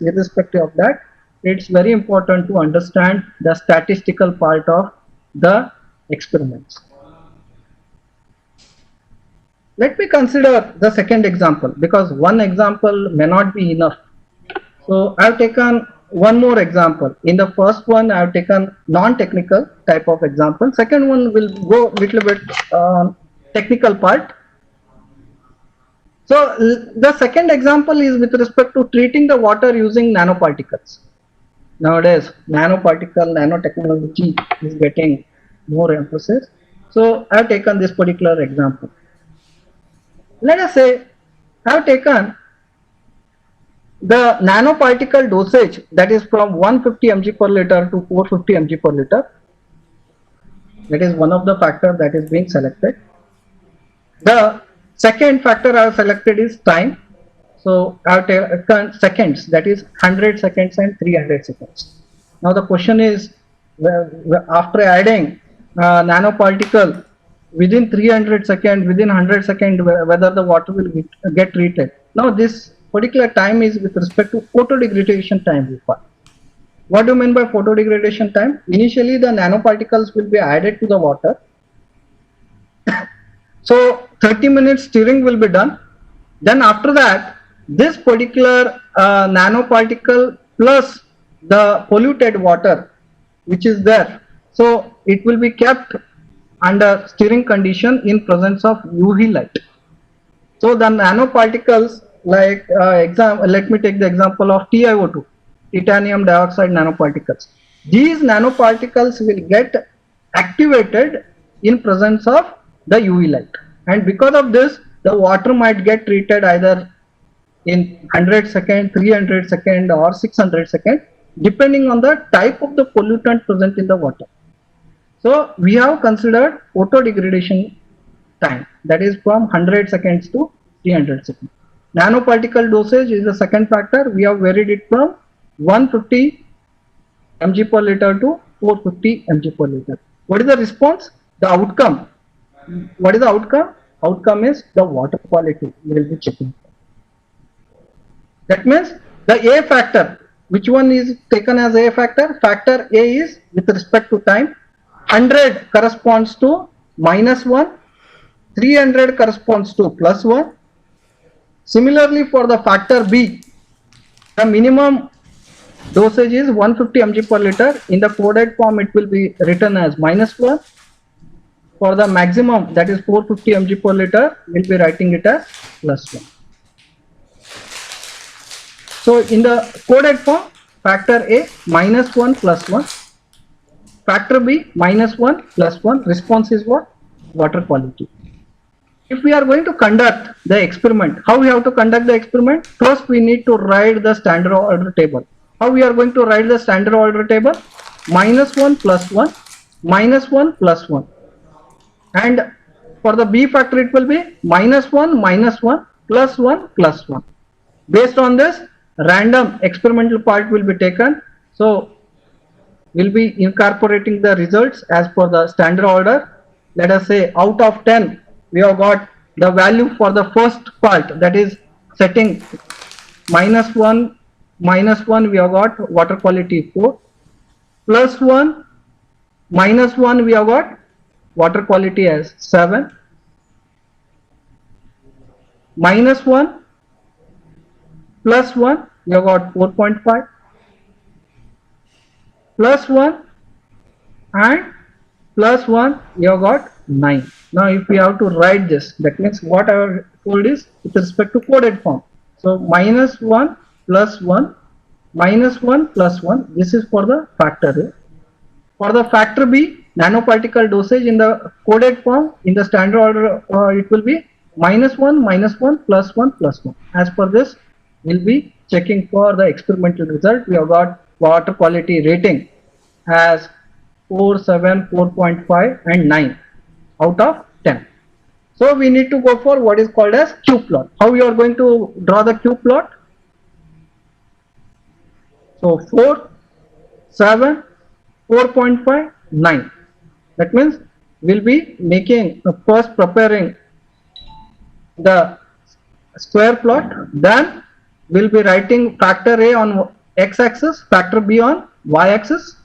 irrespective of that, it's very important to understand the statistical part of the experiments. Let me consider the second example, because one example may not be enough. So I have taken one more example. In the first one, I have taken non-technical type of example. Second one will go little bit technical part. So the second example is with respect to treating the water using nanoparticles. Nowadays, nanoparticle, nanotechnology is getting more emphasis. So I have taken this particular example. Let us say I have taken the nanoparticle dosage, that is from 150 mg per liter to 450 mg per liter. That is one of the factors that is being selected. The second factor I have selected is time. So I have taken seconds, that is 100 seconds and 300 seconds. Now the question is, after adding nanoparticle within 300 seconds, within 100 seconds, whether the water will get treated. Now this particular time is with respect to photodegradation time required. What do you mean by photodegradation time? Initially the nanoparticles will be added to the water. So 30 minutes stirring will be done. Then after that, this particular nanoparticle plus the polluted water which is there, so it will be kept under stirring condition in presence of UV light. So the nanoparticles, like let me take the example of TiO2, titanium dioxide nanoparticles. These nanoparticles will get activated in presence of the UV light, and because of this the water might get treated either in 100 seconds, 300 seconds or 600 seconds, depending on the type of the pollutant present in the water. So we have considered photodegradation time, that is from 100 seconds to 300 seconds. Nanoparticle dosage is the second factor. We have varied it from 150 mg per liter to 450 mg per liter. What is the response? The outcome. What is the outcome? Outcome is the water quality we will be checking. That means the A factor, which one is taken as A factor? Factor A is with respect to time. 100 corresponds to -1, 300 corresponds to +1. Similarly, for the factor B, the minimum dosage is 150 mg per liter. In the coded form, it will be written as -1. For the maximum, that is 450 mg per liter, we will be writing it as +1. So in the coded form, factor A -1 +1, factor B -1 +1. Response is what? Water quality. If we are going to conduct the experiment, how we have to conduct the experiment? First, we need to write the standard order table. How we are going to write the standard order table? -1 +1, -1 +1. And for the B factor, it will be -1, -1, +1, +1. Based on this, random experimental part will be taken. So we'll be incorporating the results as per the standard order. Let us say out of 10, we have got the value for the first part, that is setting -1, -1, we have got water quality 4, +1, -1, we have got water quality as 7, -1, +1, we have got 4.5, +1 and +1, we have got 9. Now if we have to write this, that means what I have told is with respect to coded form. So -1 +1, -1 +1, this is for the factor A. For the factor B, nanoparticle dosage in the coded form, in the standard order, it will be -1, -1, +1, +1. As per this, we will be checking for the experimental result. We have got water quality rating as 4, 7, 4.5 and 9 out of 10. So we need to go for what is called as Q plot. How we are going to draw the Q plot? So 4, 7, 4.5, 9. That means we'll be making first preparing the square plot, then we'll be writing factor A on x-axis, factor B on y-axis.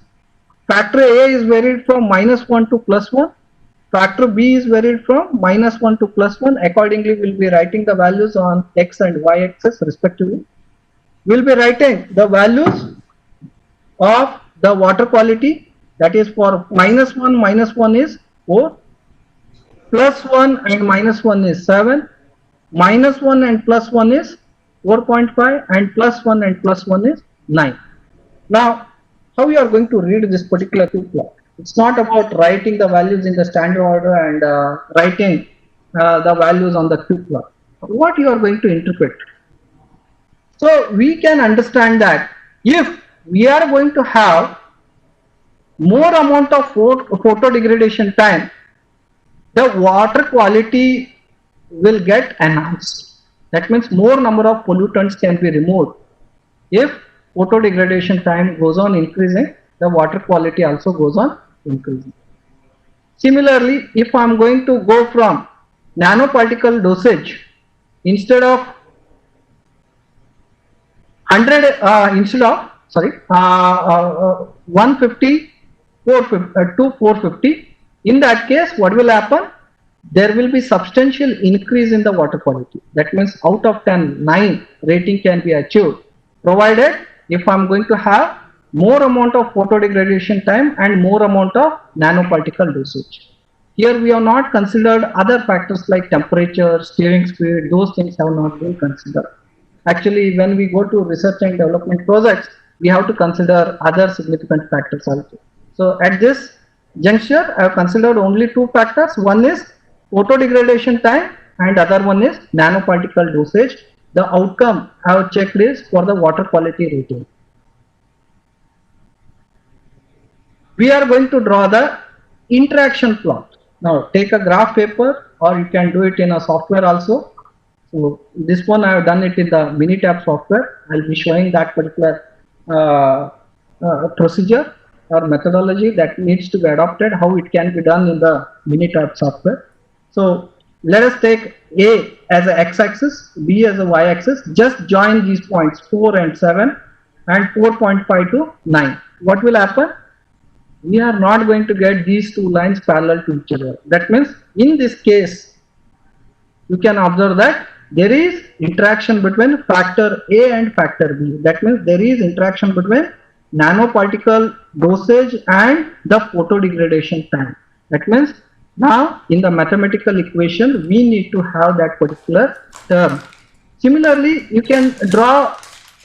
Factor A is varied from -1 to +1. Factor B is varied from -1 to +1. Accordingly, we'll be writing the values on x and y-axis respectively. We'll be writing the values of the water quality, that is for -1 is 4, +1 and -1 is 7, -1 and +1 is 4.5, and +1 and +1 is 9. Now, how we are going to read this particular plot? It's not about writing the values in the standard order and writing the values on the Q plot. What you are going to interpret? So we can understand that if we are going to have more amount of photo degradation time, the water quality will get enhanced. That means more number of pollutants can be removed. If photo degradation time goes on increasing, the water quality also goes on increasing. Similarly, if I am going to go from nanoparticle dosage, instead of 150 to 450, in that case what will happen? There will be substantial increase in the water quality. That means out of 10, 9 rating can be achieved, provided if I am going to have more amount of photo degradation time and more amount of nanoparticle dosage. Here we have not considered other factors like temperature, steering speed, those things have not been considered. Actually, when we go to research and development projects, we have to consider other significant factors also. So at this juncture, I have considered only 2 factors. One is photo degradation time and other one is nanoparticle dosage. The outcome I have checked is for the water quality rating. We are going to draw the interaction plot. Now take a graph paper or you can do it in a software also. So this one I have done it in the Minitab software. I will be showing that particular procedure or methodology that needs to be adopted, how it can be done in the Minitab software. So let us take A as a x-axis, B as a y-axis. Just join these points 4 and 7 and 4.5 to 9. What will happen? We are not going to get these 2 lines parallel to each other. That means in this case, you can observe that there is interaction between factor A and factor B. That means there is interaction between nanoparticle dosage and the photo degradation time. That means now in the mathematical equation we need to have that particular term. Similarly, you can draw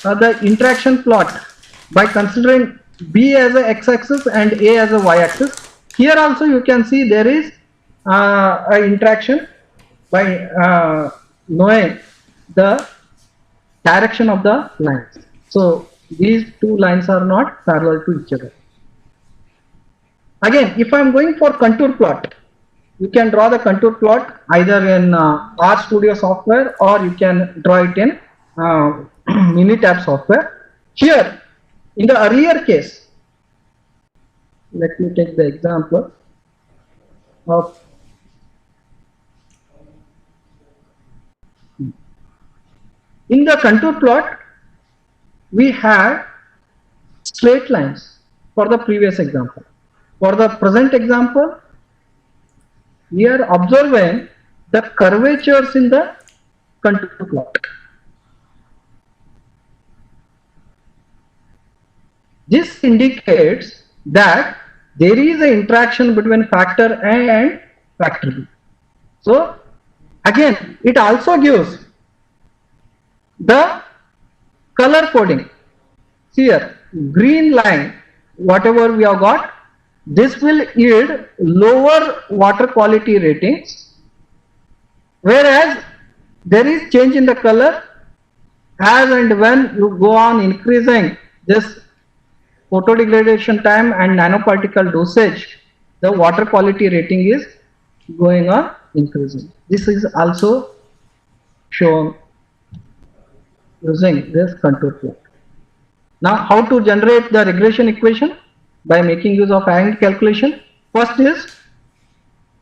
the interaction plot by considering B as a x-axis and A as a y-axis. Here also you can see there is an interaction by knowing the direction of the lines. So these 2 lines are not parallel to each other. Again, if I am going for contour plot, you can draw the contour plot either in RStudio software or you can draw it in Minitab software. Here, in the earlier case, let me take the example of in the contour plot, we had straight lines for the previous example. For the present example, we are observing the curvatures in the contour plot. This indicates that there is an interaction between factor A and factor B. So again, it also gives the color coding. Here, green line, whatever we have got, this will yield lower water quality ratings, whereas there is change in the color as and when you go on increasing this photo degradation time and nanoparticle dosage, the water quality rating is going on increasing. This is also shown using this contour plot. Now, how to generate the regression equation? By making use of angle calculation. First is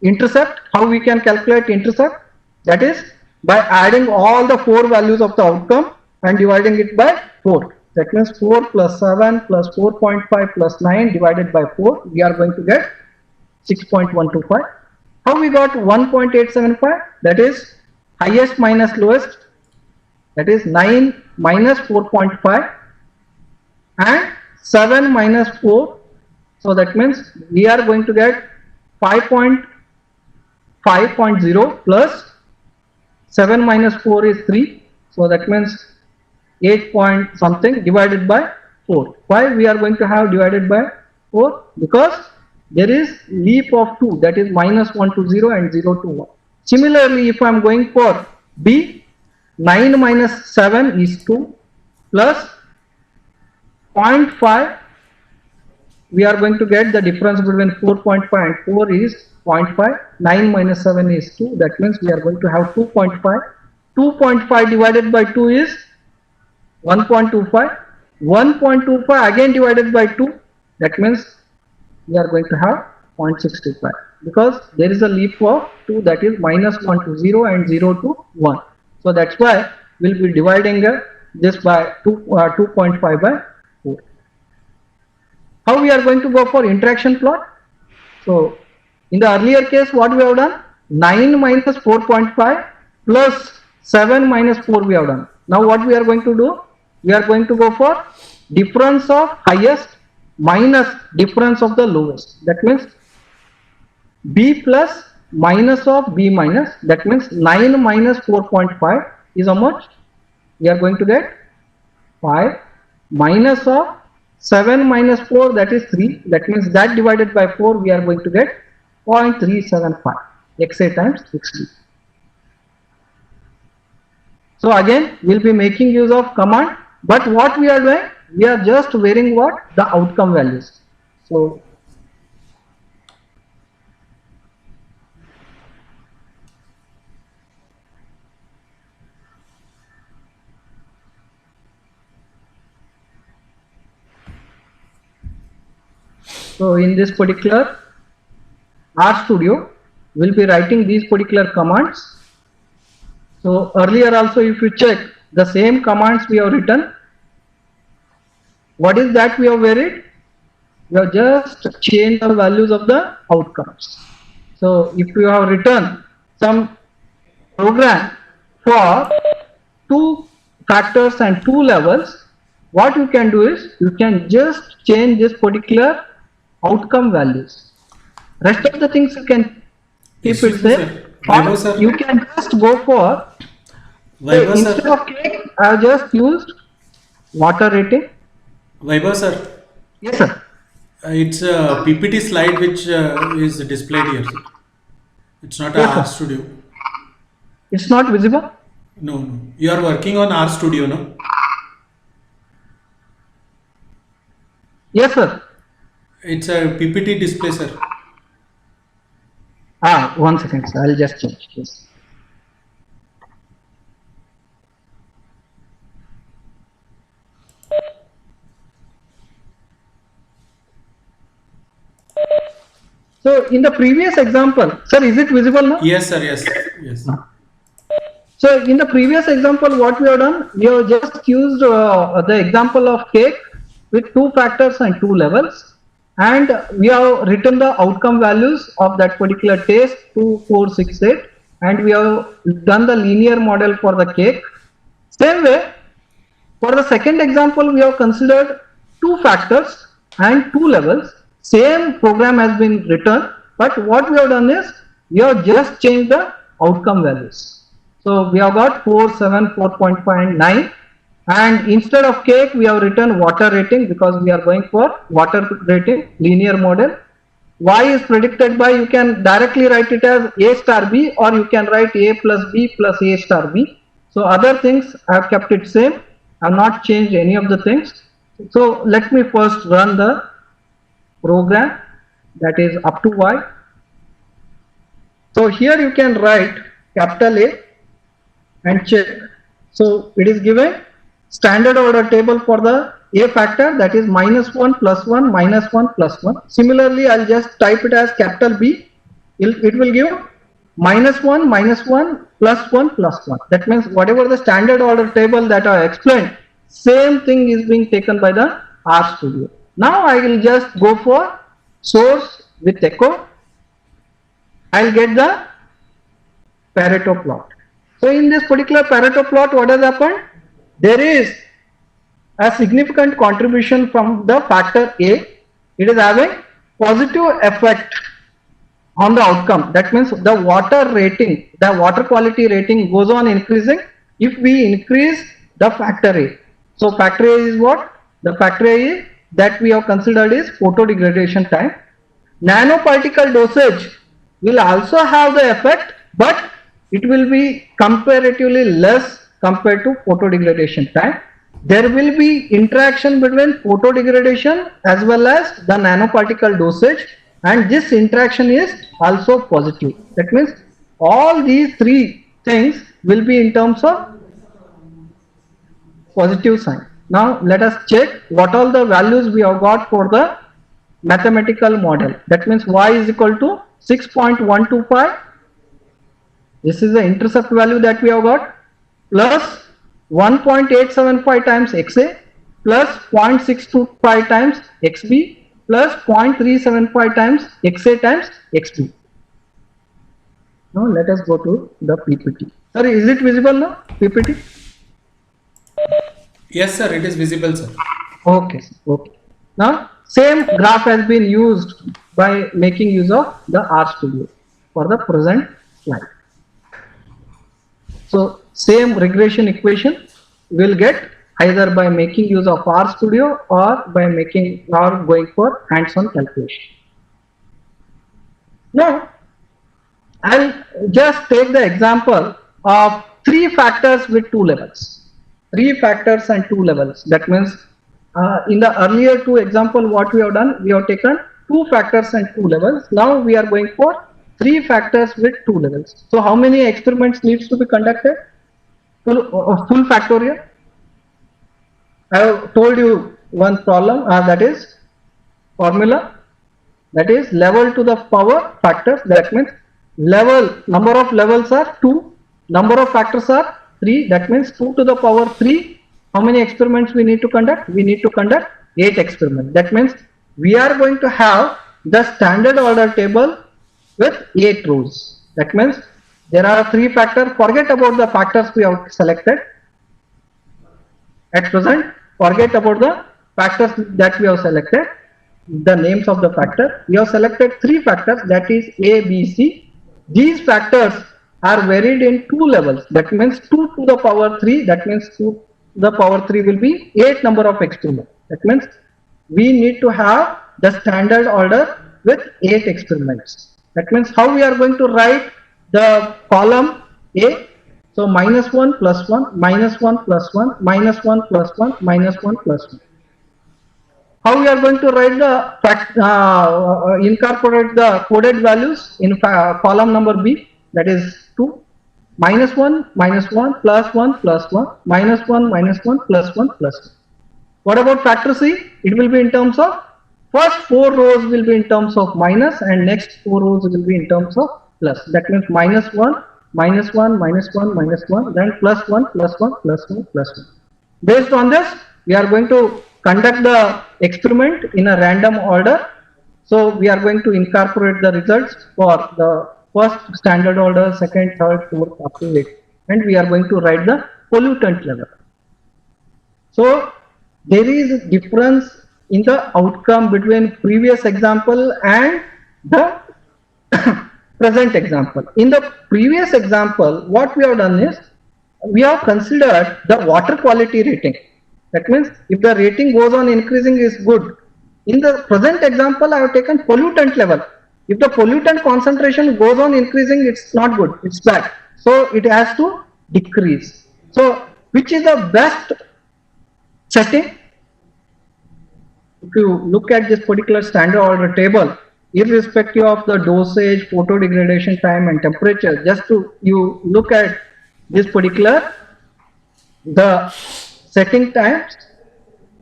intercept. How we can calculate intercept? That is by adding all the 4 values of the outcome and dividing it by 4. That means 4 plus 7 plus 4.5 plus 9 divided by 4. We are going to get 6.125. How we got 1.875? That is highest minus lowest. That is 9 minus 4.5 and 7 minus 4. So that means we are going to get 5.0 plus 7 minus 4 is 3. So that means 8 point something divided by 4. Why we are going to have divided by 4? Because there is leap of 2, that is minus 1 to 0 and 0 to 1. Similarly, if I am going for B, 9 minus 7 is 2 plus 0.5, we are going to get the difference between 4.5 and 4 is 0.5. 9 minus 7 is 2, that means we are going to have 2.5. 2.5 divided by 2 is 1.25. 1.25 again divided by 2, that means we are going to have 0.65, because there is a leap of 2, that is minus 1 to 0 and 0 to 1. So that's why we'll be dividing this by 2.5 by 4. How we are going to go for interaction plot? So in the earlier case, what we have done? 9 minus 4.5 plus 7 minus 4 we have done. Now what we are going to do? We are going to go for difference of highest minus difference of the lowest. That means B plus minus of B minus. That means 9 minus 4.5 is how much? We are going to get 5 minus of 7 minus 4, that is 3. That means that divided by 4 we are going to get 0.375 XA times 60. So again we will be making use of command, but what we are doing? We are just varying what? The outcome values. So in this particular RStudio, we will be writing these particular commands. So earlier also, if you check, the same commands we have written. What is that we have varied? We have just changed the values of the outcomes. So if you have written some program for 2 factors and 2 levels, what you can do is you can just change this particular outcome values. Rest of the things you can keep it same. Or you can just go for, instead of cake, I have just used water rating. Vaibhav sir. Yes sir. It's a PPT slide which is displayed here. It's not a RStudio. It's not visible? No. You are working on RStudio, no? Yes sir. It's a PPT display, sir. 1 second sir, I'll just change this. So in the previous example, sir, is it visible now? Yes sir, yes. So in the previous example, what we have done, we have just used the example of cake with 2 factors and 2 levels, and we have written the outcome values of that particular test 2, 4, 6, 8, and we have done the linear model for the cake. Same way, for the second example, we have considered 2 factors and 2 levels. Same program has been written, but what we have done is we have just changed the outcome values. So we have got 4, 7, 4.5 and 9, and instead of cake we have written water rating, because we are going for water rating linear model. Y is predicted by, you can directly write it as A star B, or you can write A plus B plus A star B. So other things I have kept it same, I have not changed any of the things. So let me first run the program, that is up to Y. So here you can write capital A and check. So it is given standard order table for the A factor, that is minus 1 plus 1 minus 1 plus 1. Similarly, I'll just type it as capital B. It will give -1, -1, +1, +1. That means whatever the standard order table that I explained, same thing is being taken by the RStudio. Now I will just go for source with echo. I'll get the Pareto plot. So in this particular Pareto plot, what has happened? There is a significant contribution from the factor A. It is having positive effect on the outcome. That means the water rating, the water quality rating goes on increasing if we increase the factor A. So factor A is what? The factor A is that we have considered is photodegradation time. Nanoparticle dosage will also have the effect, but it will be comparatively less compared to photodegradation time. There will be interaction between photodegradation as well as the nanoparticle dosage, and this interaction is also positive. That means all these three things will be in terms of positive sign. Now let us check what all the values we have got for the mathematical model. That means y is equal to 6.125. This is the intercept value that we have got, plus 1.875 times XA, plus 0.625 times XB, plus 0.375 times XA times XB. Now let us go to the PPT. Sir, is it visible now? PPT? Yes, sir, it is visible, sir. Okay, okay. Now same graph has been used by making use of the RStudio for the present slide. So same regression equation will get either by making use of RStudio or by making or going for hands-on calculation. Now I'll just take the example of three factors with two levels. Three factors and two levels. That means in the earlier two example, what we have done, we have taken two factors and two levels. Now we are going for three factors with two levels. So how many experiments needs to be conducted? Full factorial. I have told you one problem, that is formula, that is level to the power factors. That means level, number of levels are 2, number of factors are 3. That means 2 to the power 3. How many experiments we need to conduct? We need to conduct 8 experiments. That means we are going to have the standard order table with 8 rows. That means there are 3 factors. Forget about the factors we have selected at present. Forget about the factors that we have selected, the names of the factor. We have selected 3 factors, that is A, B, C. These factors are varied in 2 levels. That means 2 to the power 3. That means 2 to the power 3 will be 8 number of experiments. That means we need to have the standard order with 8 experiments. That means how we are going to write the column A. So -1 plus 1, -1 plus 1, -1 plus 1, -1 plus 1. How we are going to write the incorporate the coded values in column number B, that is 2, -1, -1, plus 1, plus 1, -1, -1, plus 1, plus 1. What about factor C? It will be in terms of first 4 rows will be in terms of minus and next 4 rows will be in terms of plus. That means -1, -1, -1, -1, then plus 1, plus 1, plus 1, plus 1. Based on this, we are going to conduct the experiment in a random order. So we are going to incorporate the results for the first standard order, second, third, fourth, up to 8, and we are going to write the pollutant level. So there is a difference in the outcome between previous example and the present example. In the previous example, what we have done is we have considered the water quality rating. That means if the rating goes on increasing is good. In the present example, I have taken pollutant level. If the pollutant concentration goes on increasing, it's not good, it's bad. So it has to decrease. So which is the best setting? If you look at this particular standard order table, irrespective of the dosage, photodegradation time and temperature, just to you look at this particular, the setting times,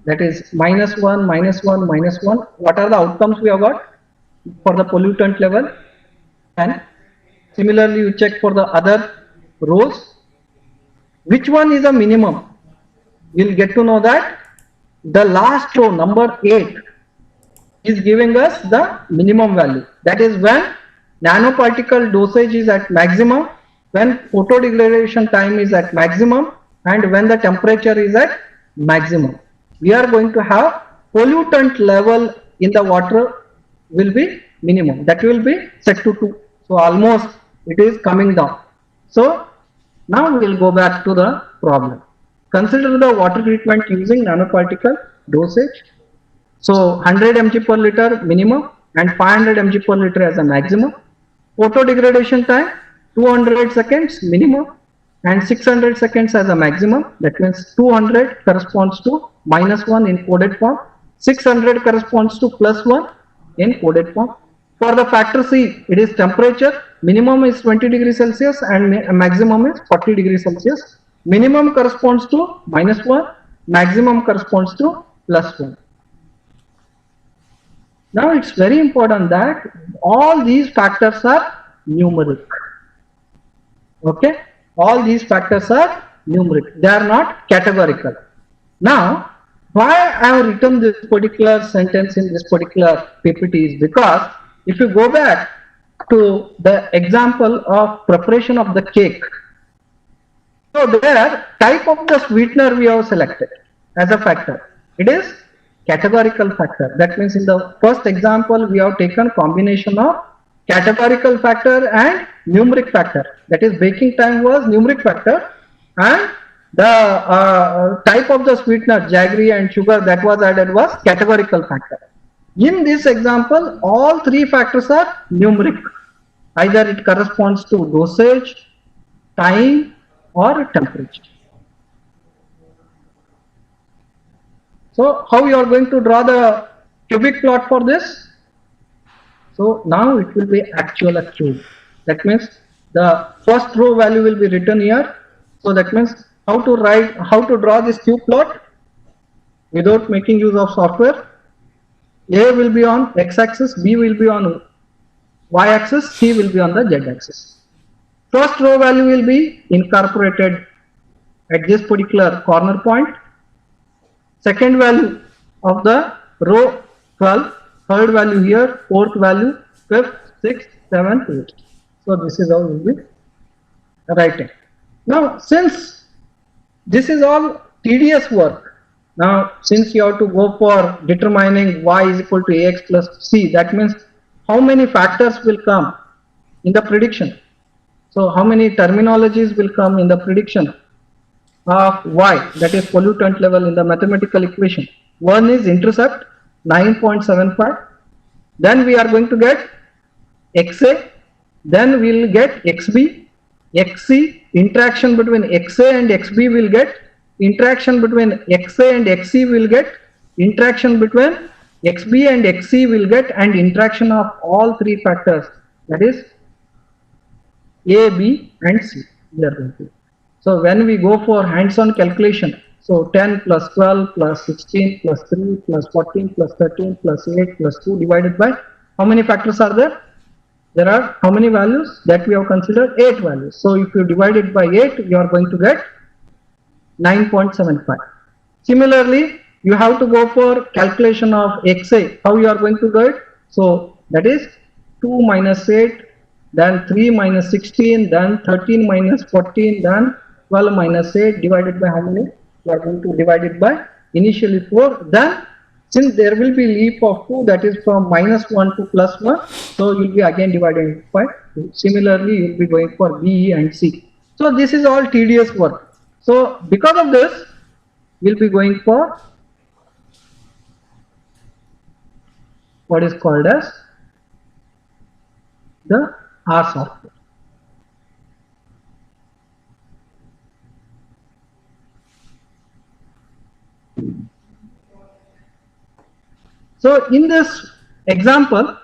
that is -1, -1, -1, what are the outcomes we have got for the pollutant level? 10. Similarly, you check for the other rows. Which one is a minimum? We'll get to know that the last row, number 8, is giving us the minimum value. That is when nanoparticle dosage is at maximum, when photodegradation time is at maximum, and when the temperature is at maximum. We are going to have pollutant level in the water will be minimum. That will be set to 2. So almost it is coming down. So now we will go back to the problem. Consider the water treatment using nanoparticle dosage. So 100 mg per liter minimum and 500 mg per liter as a maximum. Photodegradation time 200 seconds minimum and 600 seconds as a maximum. That means 200 corresponds to -1 in coded form. 600 corresponds to +1 in coded form. For the factor C, it is temperature. Minimum is 20 degrees Celsius and maximum is 40 degrees Celsius. Minimum corresponds to -1, maximum corresponds to +1. Now it's very important that all these factors are numeric. Okay, all these factors are numeric. They are not categorical. Now, why I have written this particular sentence in this particular PPT is because if you go back to the example of preparation of the cake, so there type of the sweetener we have selected as a factor. It is categorical factor. That means in the first example we have taken combination of categorical factor and numeric factor. That is baking time was numeric factor and the type of the sweetener jaggery and sugar that was added was categorical factor. In this example all three factors are numeric. Either it corresponds to dosage, time or temperature. So how you are going to draw the cubic plot for this? So now it will be actual cube. That means the first row value will be written here. So that means how to draw this cube plot without making use of software. A will be on x-axis, B will be on y-axis, C will be on the z-axis. First row value will be incorporated at this particular corner point. Second value of the row 12, third value here, fourth value, fifth, sixth, seventh, eighth. So this is how we will be writing. Now since this is all tedious work, now since you have to go for determining y is equal to ax plus c, that means how many factors will come in the prediction. So how many terminologies will come in the prediction of y, that is pollutant level in the mathematical equation. One is intercept 9.75, then we are going to get xa, then we will get xb, xc, interaction between xa and xb will get, interaction between xa and xc will get, interaction between xb and xc will get, and interaction of all three factors, that is a, b and c. We are going to. So when we go for hands-on calculation, so 10 plus 12 plus 16 plus 3 plus 14 plus 13 plus 8 plus 2 divided by how many factors are there? There are how many values that we have considered? 8 values. So if you divide it by 8, you are going to get 9.75. Similarly, you have to go for calculation of xa. How you are going to do it? So that is 2 minus 8, then 3 minus 16, then 13 minus 14, then 12 minus 8 divided by how many? You are going to divide it by initially 4. Then since there will be leap of 2, that is from -1 to +1, so you will be again dividing it by 2. Similarly, you will be going for B, E and C. So this is all tedious work. So because of this, we will be going for what is called as the R software. So in this example,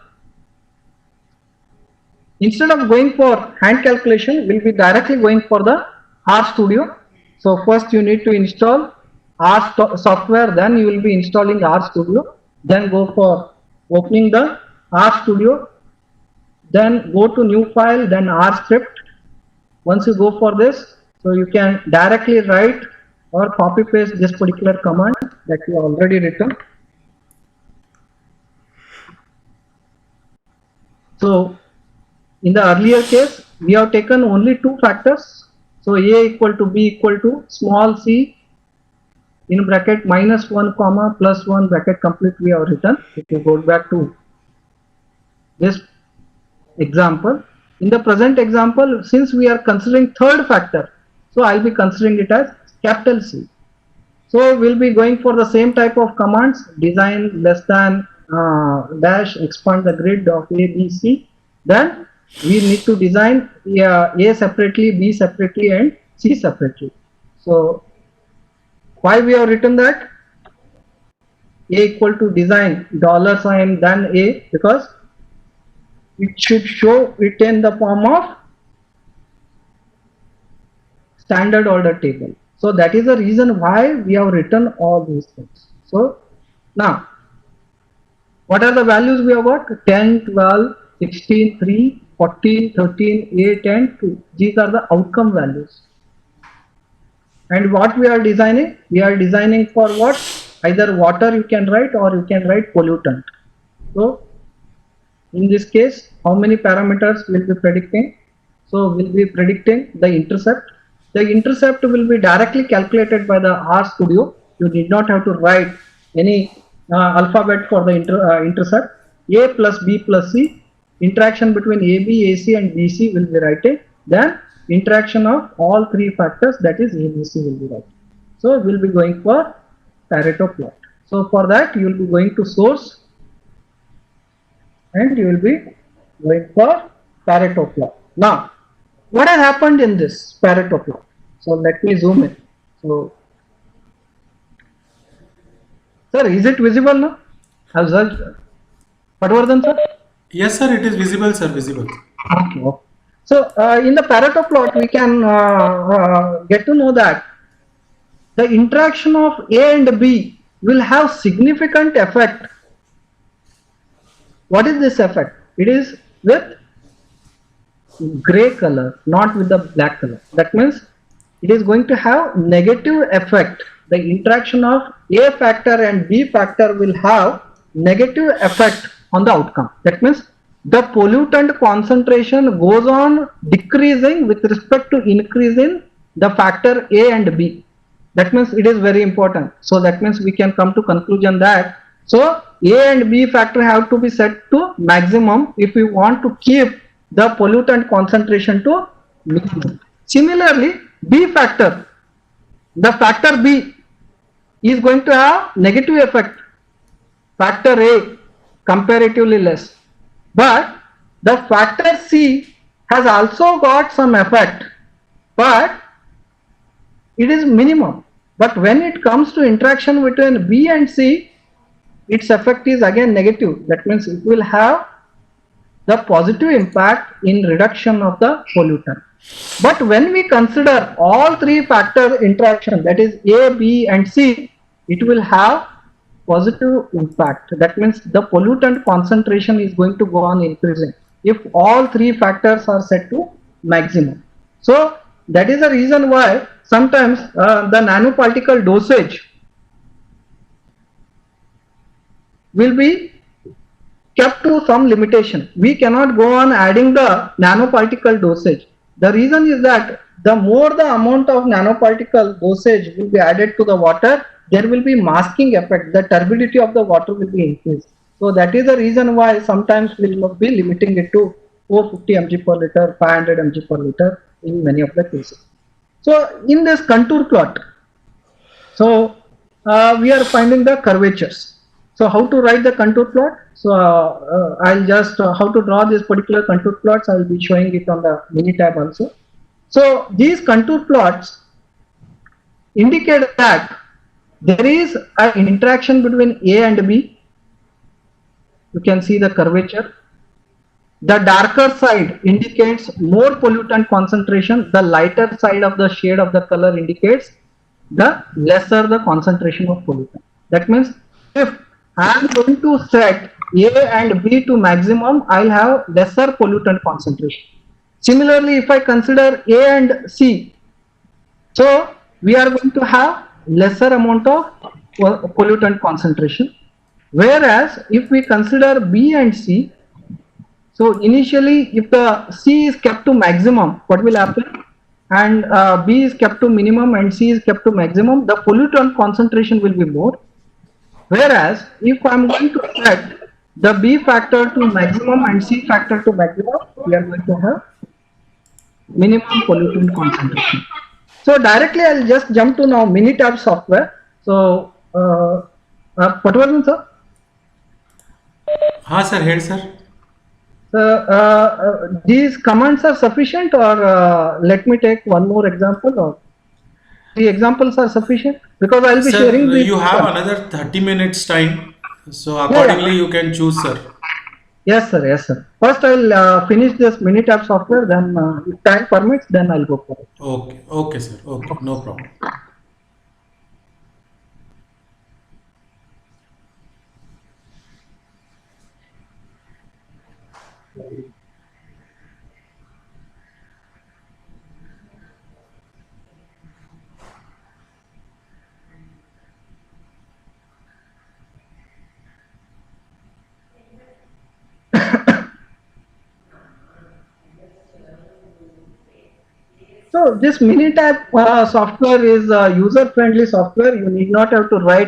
instead of going for hand calculation, we'll be directly going for the R Studio. So first you need to install R software, then you will be installing R Studio, then go for opening the R Studio. then go to new file, then R script. Once you go for this, so you can directly write or copy paste this particular command that you already written. So in the earlier case, we have taken only two factors. So A equal to B equal to small c in bracket -1 comma +1 bracket complete we have written. If you go back to this example, in the present example, since we are considering third factor, so I'll be considering it as capital C. So we'll be going for the same type of commands: design less than dash, expand the grid of A, B, C. Then we need to design A separately, B separately, and C separately. So why we have written that? A equal to design $sign then A, because it should show it in the form of standard order table. So that is the reason why we have written all these things. So now, what are the values we have got? 10, 12, 16, 3, 14, 13, 8 and 2. These are the outcome values. And what we are designing? We are designing for what? Either water you can write, or you can write pollutant. So in this case, how many parameters will be predicting? So we'll be predicting the intercept. The intercept will be directly calculated by the RStudio. You did not have to write any alphabet for the intercept. A plus B plus C. Interaction between AB, AC and BC will be written. Then interaction of all three factors, that is ABC, will be written. So we'll be going for Pareto plot. So for that you will be going to source and you will be going for Pareto plot. Now, what has happened in this Pareto plot? So let me zoom in. So, sir, is it visible now? Patwardhan, sir? Yes, sir, it is visible, sir, visible. Okay. Okay. So in the Pareto plot, we can get to know that the interaction of A and B will have significant effect. What is this effect? It is with gray color, not with the black color. That means it is going to have negative effect. The interaction of A factor and B factor will have negative effect on the outcome. That means the pollutant concentration goes on decreasing with respect to increase in the factor A and B. That means it is very important. So that means we can come to conclusion that so A and B factor have to be set to maximum if we want to keep the pollutant concentration to minimum. Similarly, B factor, the factor B is going to have negative effect. Factor A comparatively less. But the factor C has also got some effect, but it is minimum. But when it comes to interaction between B and C, its effect is again negative. That means it will have the positive impact in reduction of the pollutant. But when we consider all three factor interaction, that is A, B and C, it will have positive impact. That means the pollutant concentration is going to go on increasing if all three factors are set to maximum. So that is the reason why sometimes the nanoparticle dosage will be kept to some limitation. We cannot go on adding the nanoparticle dosage. The reason is that the more the amount of nanoparticle dosage will be added to the water, there will be masking effect. The turbidity of the water will be increased. So that is the reason why sometimes we will be limiting it to 450 mg per liter, 500 mg per liter in many of the cases. So in this contour plot, so we are finding the curvatures. So how to write the contour plot? So I'll just how to draw this particular contour plots. I will be showing it on the mini tab also. So these contour plots indicate that there is an interaction between A and B. You can see the curvature. The darker side indicates more pollutant concentration. The lighter side of the shade of the color indicates the lesser the concentration of pollutant. That means if I am going to set A and B to maximum, I'll have lesser pollutant concentration. Similarly, if I consider A and C, so we are going to have lesser amount of pollutant concentration. Whereas if we consider B and C, so initially if the C is kept to maximum, what will happen? And B is kept to minimum and C is kept to maximum, the pollutant concentration will be more. Whereas if I am going to set the B factor to maximum and C factor to maximum, we are going to have minimum pollutant concentration. So directly I'll just jump to now Minitab software. So Patwardhan sir, हाँ sir, head sir. these commands are sufficient, or let me take one more example, or the examples are sufficient, because I'll be Sir, sharing the. you have another 30 minutes time, so accordingly you can choose, sir. Yes sir, yes sir. First I'll finish this Minitab software, then if time permits, then I'll go for it. Okay, okay, sir. Okay, no problem. So this Minitab software is user-friendly software. You need not have to write